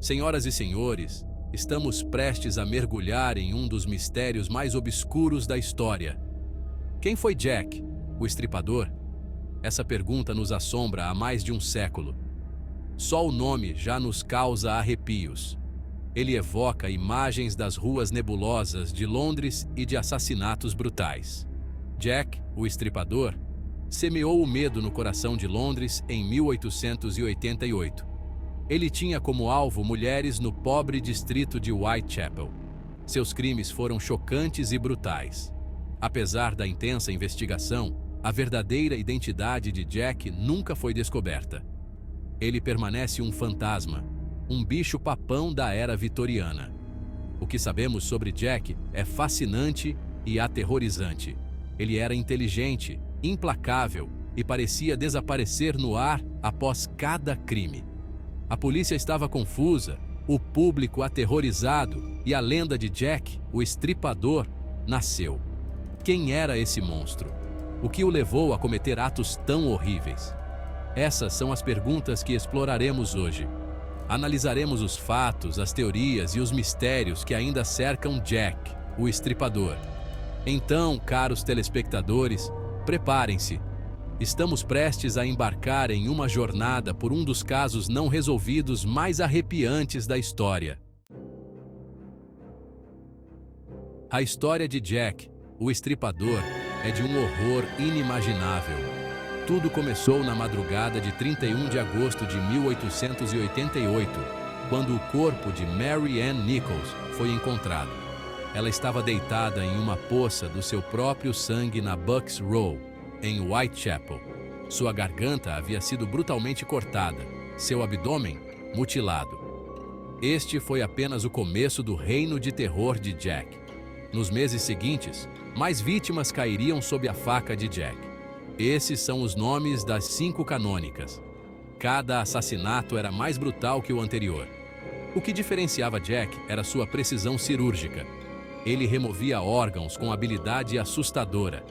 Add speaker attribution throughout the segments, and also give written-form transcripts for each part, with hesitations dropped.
Speaker 1: Senhoras e senhores, estamos prestes a mergulhar em um dos mistérios mais obscuros da história. Quem foi Jack, o Estripador? Essa pergunta nos assombra há mais de um século. Só o nome já nos causa arrepios. Ele evoca imagens das ruas nebulosas de Londres e de assassinatos brutais. Jack, o Estripador, semeou o medo no coração de Londres em 1888. Ele tinha como alvo mulheres no pobre distrito de Whitechapel. Seus crimes foram chocantes e brutais. Apesar da intensa investigação, a verdadeira identidade de Jack nunca foi descoberta. Ele permanece um fantasma, um bicho-papão da era vitoriana. O que sabemos sobre Jack é fascinante e aterrorizante. Ele era inteligente, implacável e parecia desaparecer no ar após cada crime. A polícia estava confusa, o público aterrorizado e a lenda de Jack, o Estripador, nasceu. Quem era esse monstro? O que o levou a cometer atos tão horríveis? Essas são as perguntas que exploraremos hoje. Analisaremos os fatos, as teorias e os mistérios que ainda cercam Jack, o Estripador. Então, caros telespectadores, preparem-se. Estamos prestes a embarcar em uma jornada por um dos casos não resolvidos mais arrepiantes da história. A história de Jack, o Estripador, é de um horror inimaginável. Tudo começou na madrugada de 31 de agosto de 1888, quando o corpo de Mary Ann Nichols foi encontrado. Ela estava deitada em uma poça do seu próprio sangue na Bucks Row, em Whitechapel. Sua garganta havia sido brutalmente cortada, seu abdômen mutilado. Este foi apenas o começo do reino de terror de Jack. Nos meses seguintes, mais vítimas cairiam sob a faca de Jack. Esses são os nomes das 5 canônicas. Cada assassinato era mais brutal que o anterior. O que diferenciava Jack era sua precisão cirúrgica. Ele removia órgãos com habilidade assustadora.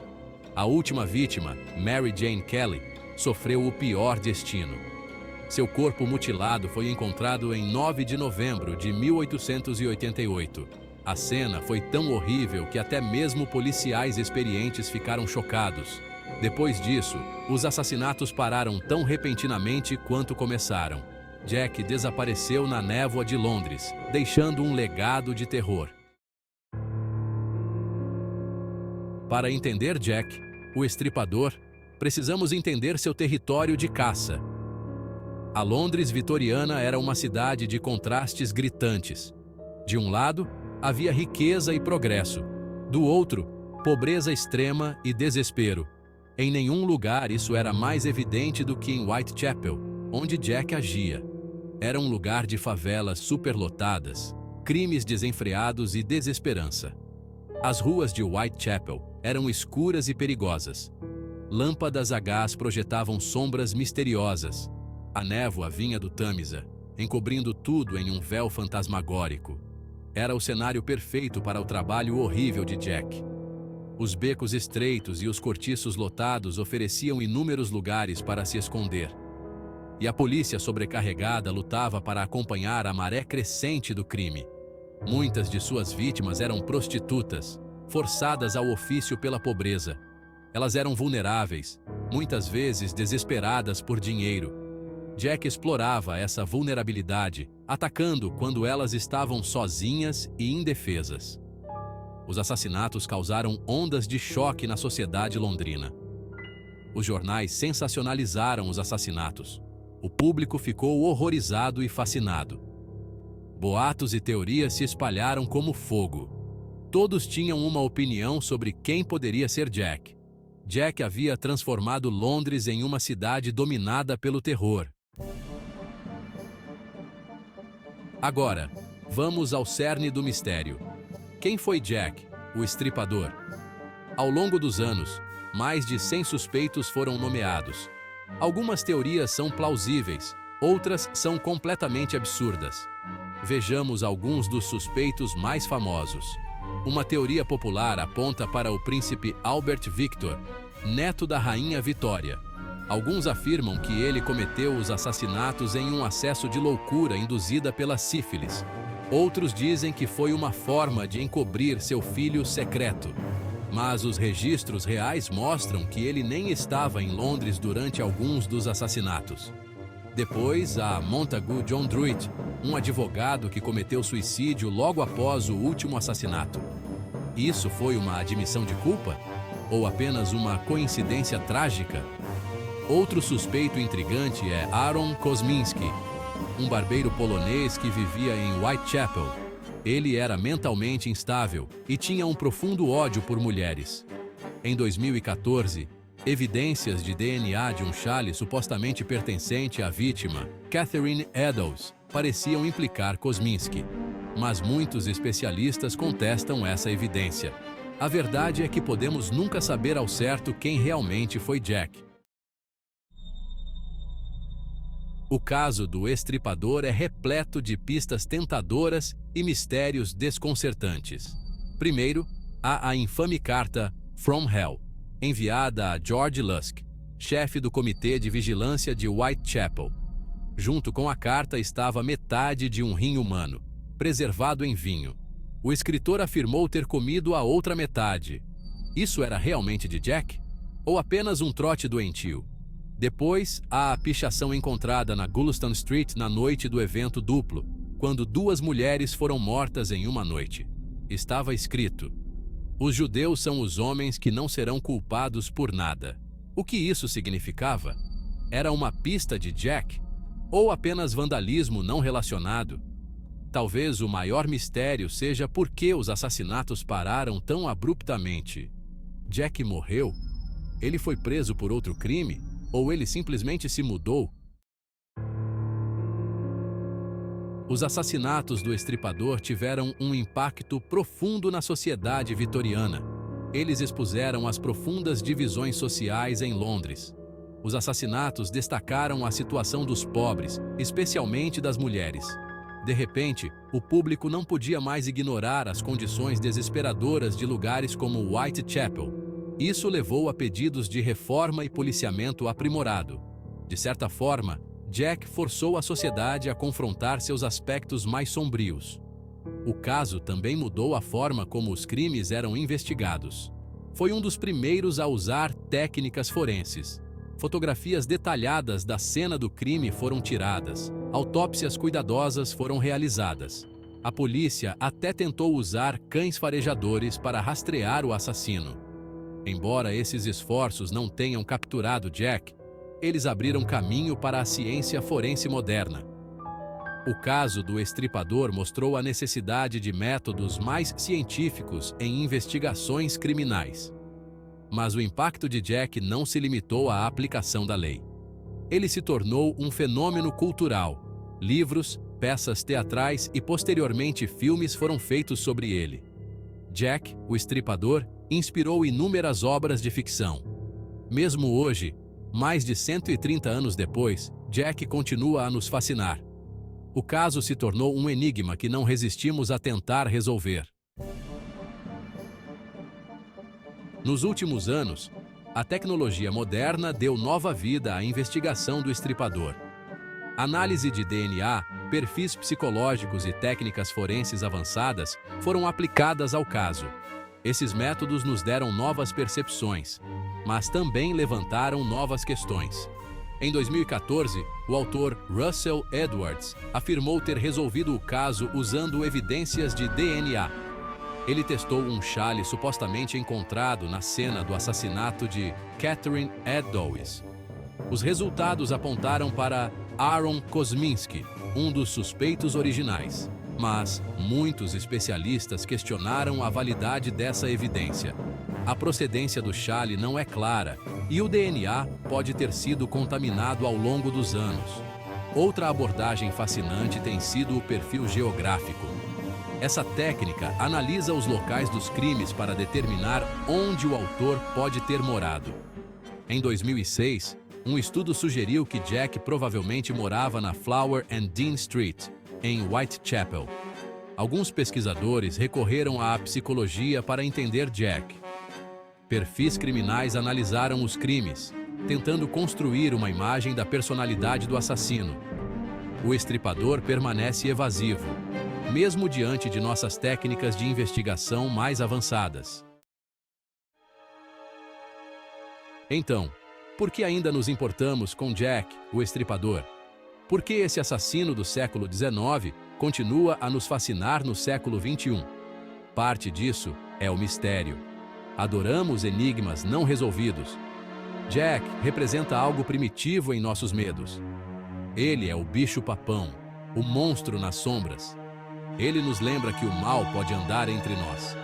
Speaker 1: A última vítima, Mary Jane Kelly, sofreu o pior destino. Seu corpo mutilado foi encontrado em 9 de novembro de 1888. A cena foi tão horrível que até mesmo policiais experientes ficaram chocados. Depois disso, os assassinatos pararam tão repentinamente quanto começaram. Jack desapareceu na névoa de Londres, deixando um legado de terror. Para entender Jack, o Estripador, precisamos entender seu território de caça. A Londres vitoriana era uma cidade de contrastes gritantes. De um lado, havia riqueza e progresso. Do outro, pobreza extrema e desespero. Em nenhum lugar isso era mais evidente do que em Whitechapel, onde Jack agia. Era um lugar de favelas superlotadas, crimes desenfreados e desesperança. As ruas de Whitechapel eram escuras e perigosas. Lâmpadas a gás projetavam sombras misteriosas. A névoa vinha do Tâmisa, encobrindo tudo em um véu fantasmagórico. Era o cenário perfeito para o trabalho horrível de Jack. Os becos estreitos e os cortiços lotados ofereciam inúmeros lugares para se esconder. E a polícia sobrecarregada lutava para acompanhar a maré crescente do crime. Muitas de suas vítimas eram prostitutas, forçadas ao ofício pela pobreza. Elas eram vulneráveis, muitas vezes desesperadas por dinheiro. Jack explorava essa vulnerabilidade, atacando quando elas estavam sozinhas e indefesas. Os assassinatos causaram ondas de choque na sociedade londrina. Os jornais sensacionalizaram os assassinatos. O público ficou horrorizado e fascinado. Boatos e teorias se espalharam como fogo. Todos tinham uma opinião sobre quem poderia ser Jack. Jack havia transformado Londres em uma cidade dominada pelo terror. Agora, vamos ao cerne do mistério. Quem foi Jack, o Estripador? Ao longo dos anos, mais de 100 suspeitos foram nomeados. Algumas teorias são plausíveis, outras são completamente absurdas. Vejamos alguns dos suspeitos mais famosos. Uma teoria popular aponta para o príncipe Albert Victor, neto da rainha Vitória. Alguns afirmam que ele cometeu os assassinatos em um acesso de loucura induzida pela sífilis. Outros dizem que foi uma forma de encobrir seu filho secreto. Mas os registros reais mostram que ele nem estava em Londres durante alguns dos assassinatos. Depois, há Montagu John Druitt, um advogado que cometeu suicídio logo após o último assassinato. Isso foi uma admissão de culpa? Ou apenas uma coincidência trágica? Outro suspeito intrigante é Aaron Kosminski, um barbeiro polonês que vivia em Whitechapel. Ele era mentalmente instável e tinha um profundo ódio por mulheres. Em 2014, evidências de DNA de um chale supostamente pertencente à vítima, Catherine Eddowes, pareciam implicar Kosminski. Mas muitos especialistas contestam essa evidência. A verdade é que podemos nunca saber ao certo quem realmente foi Jack. O caso do Estripador é repleto de pistas tentadoras e mistérios desconcertantes. Primeiro, há a infame carta From Hell, enviada a George Lusk, chefe do Comitê de Vigilância de Whitechapel. Junto com a carta estava metade de um rim humano, preservado em vinho. O escritor afirmou ter comido a outra metade. Isso era realmente de Jack? Ou apenas um trote doentio? Depois, há a pichação encontrada na Goulston Street na noite do evento duplo, quando 2 mulheres foram mortas em uma noite. Estava escrito: "Os judeus são os homens que não serão culpados por nada." O que isso significava? Era uma pista de Jack? Ou apenas vandalismo não relacionado? Talvez o maior mistério seja por que os assassinatos pararam tão abruptamente. Jack morreu? Ele foi preso por outro crime? Ou ele simplesmente se mudou? Os assassinatos do Estripador tiveram um impacto profundo na sociedade vitoriana. Eles expuseram as profundas divisões sociais em Londres. Os assassinatos destacaram a situação dos pobres, especialmente das mulheres. De repente, o público não podia mais ignorar as condições desesperadoras de lugares como Whitechapel. Isso levou a pedidos de reforma e policiamento aprimorado. De certa forma, Jack forçou a sociedade a confrontar seus aspectos mais sombrios. O caso também mudou a forma como os crimes eram investigados. Foi um dos primeiros a usar técnicas forenses. Fotografias detalhadas da cena do crime foram tiradas. Autópsias cuidadosas foram realizadas. A polícia até tentou usar cães farejadores para rastrear o assassino. Embora esses esforços não tenham capturado Jack, eles abriram caminho para a ciência forense moderna. O caso do Estripador mostrou a necessidade de métodos mais científicos em investigações criminais. Mas o impacto de Jack não se limitou à aplicação da lei. Ele se tornou um fenômeno cultural. Livros, peças teatrais e posteriormente filmes foram feitos sobre ele. Jack, o Estripador, inspirou inúmeras obras de ficção. Mesmo hoje, mais de 130 anos depois, Jack continua a nos fascinar. O caso se tornou um enigma que não resistimos a tentar resolver. Nos últimos anos, a tecnologia moderna deu nova vida à investigação do Estripador. Análise de DNA, perfis psicológicos e técnicas forenses avançadas foram aplicadas ao caso. Esses métodos nos deram novas percepções, mas também levantaram novas questões. Em 2014, o autor Russell Edwards afirmou ter resolvido o caso usando evidências de DNA. Ele testou um chale supostamente encontrado na cena do assassinato de Catherine Eddowes. Os resultados apontaram para Aaron Kosminski, um dos suspeitos originais. Mas muitos especialistas questionaram a validade dessa evidência. A procedência do chale não é clara e o DNA pode ter sido contaminado ao longo dos anos. Outra abordagem fascinante tem sido o perfil geográfico. Essa técnica analisa os locais dos crimes para determinar onde o autor pode ter morado. Em 2006, um estudo sugeriu que Jack provavelmente morava na Flower and Dean Street, em Whitechapel. Alguns pesquisadores recorreram à psicologia para entender Jack. Perfis criminais analisaram os crimes, tentando construir uma imagem da personalidade do assassino. O estripador permanece evasivo, mesmo diante de nossas técnicas de investigação mais avançadas. Então, por que ainda nos importamos com Jack, o estripador? Por que esse assassino do século XIX continua a nos fascinar no século XXI? Parte disso é o mistério. Adoramos enigmas não resolvidos. Jack representa algo primitivo em nossos medos. Ele é o bicho-papão, o monstro nas sombras. Ele nos lembra que o mal pode andar entre nós.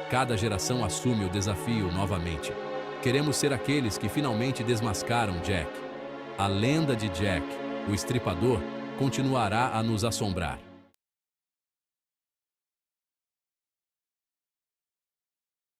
Speaker 1: Cada geração assume o desafio novamente. Queremos ser aqueles que finalmente desmascaram Jack. A lenda de Jack, o estripador, continuará a nos assombrar.